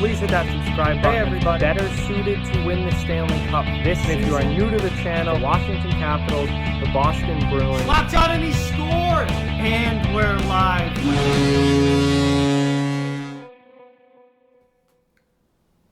please hit that subscribe button. Hey everybody, better suited to win the Stanley Cup this season. If you are new to the channel, Washington Capitals, the Boston Bruins. Locked on and he scored! And we're live.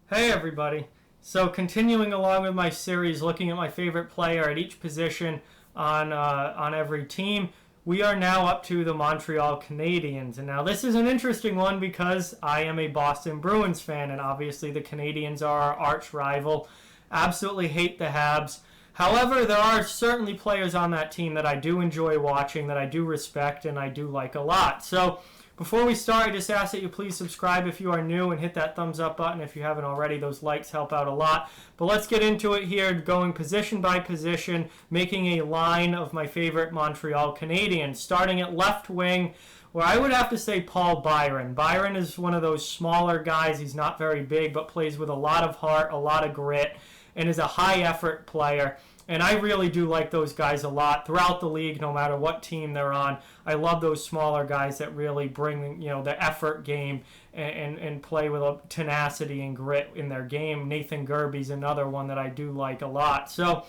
Hey everybody. So continuing along with my series, looking at my favorite player at each position on every team, we are now up to the Montreal Canadiens. And now this is an interesting one because I am a Boston Bruins fan, and obviously the Canadiens are our arch rival. Absolutely hate the Habs. However, there are certainly players on that team that I do enjoy watching, that I do respect, and I do like a lot. So before we start, I just ask that you please subscribe if you are new and hit that thumbs up button if you haven't already. Those likes help out a lot. But let's get into it here, going position by position, making a line of my favorite Montreal Canadiens. Starting at left wing, where I would have to say Paul Byron. Byron is one of those smaller guys. He's not very big, but plays with a lot of heart, a lot of grit, and is a high-effort player. And I really do like those guys a lot throughout the league, no matter what team they're on. I love those smaller guys that really bring, the effort game and play with a tenacity and grit in their game. Nathan Gerbe's another one that I do like a lot. So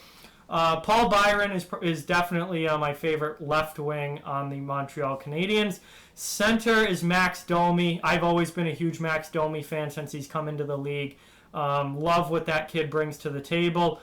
Paul Byron is definitely my favorite left wing on the Montreal Canadiens. Center is Max Domi. I've always been a huge Max Domi fan since he's come into the league. Love what that kid brings to the table.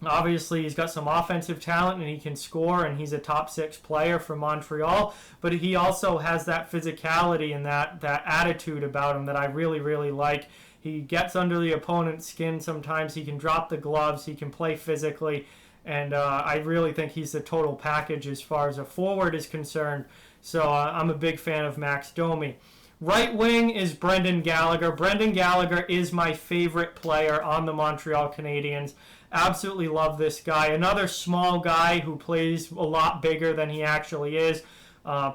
Obviously, he's got some offensive talent and he can score, and he's a top 6 player for Montreal. But he also has that physicality and that attitude about him that I really, really like. He gets under the opponent's skin sometimes. He can drop the gloves. He can play physically. And I really think he's the total package as far as a forward is concerned. So I'm a big fan of Max Domi. Right wing is Brendan Gallagher. Brendan Gallagher is my favorite player on the Montreal Canadiens. Absolutely love this guy. Another small guy who plays a lot bigger than he actually is.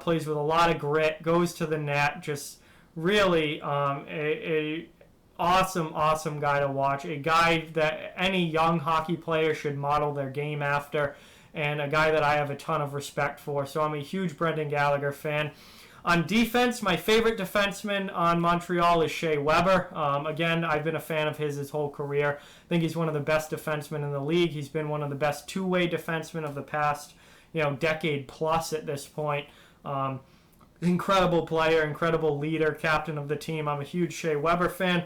Plays with a lot of grit. Goes to the net. Just really a awesome guy to watch. A guy that any young hockey player should model their game after. And a guy that I have a ton of respect for. So I'm a huge Brendan Gallagher fan. On defense, my favorite defenseman on Montreal is Shea Weber. Again, I've been a fan of his whole career. I think he's one of the best defensemen in the league. He's been one of the best two-way defensemen of the past, decade plus at this point. Incredible player, incredible leader, captain of the team. I'm a huge Shea Weber fan.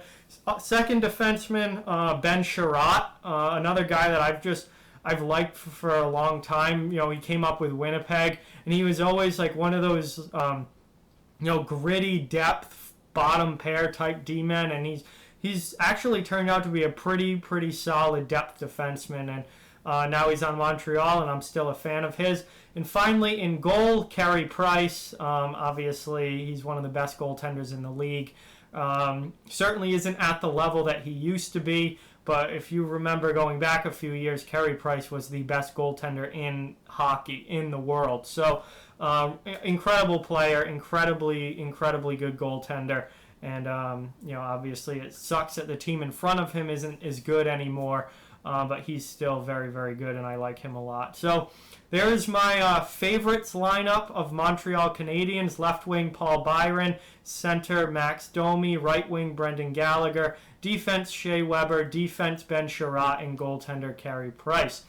Second defenseman, Ben Sherratt, another guy that I've liked for a long time. He came up with Winnipeg, and he was always like one of those gritty depth bottom pair type D-men, and he's actually turned out to be a pretty solid depth defenseman, and now he's on Montreal, and I'm still a fan of his. And finally, in goal, Carey Price. Obviously, he's one of the best goaltenders in the league. Certainly isn't at the level that he used to be, but if you remember going back a few years, Carey Price was the best goaltender in hockey in the world. So incredible player, incredibly good goaltender. And, obviously it sucks that the team in front of him isn't as good anymore. But he's still very good, and I like him a lot. So there's my favorites lineup of Montreal Canadiens. Left wing, Paul Byron. Center, Max Domi. Right wing, Brendan Gallagher. Defense, Shea Weber. Defense, Ben Sherratt. And goaltender, Carey Price.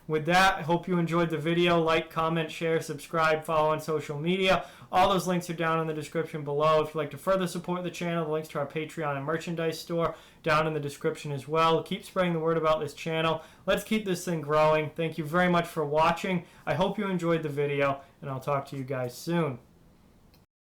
With that, I hope you enjoyed the video. Like, comment, share, subscribe, follow on social media. All those links are down in the description below. If you'd like to further support the channel, the links to our Patreon and merchandise store down in the description as well. Keep spreading the word about this channel. Let's keep this thing growing. Thank you very much for watching. I hope you enjoyed the video, and I'll talk to you guys soon.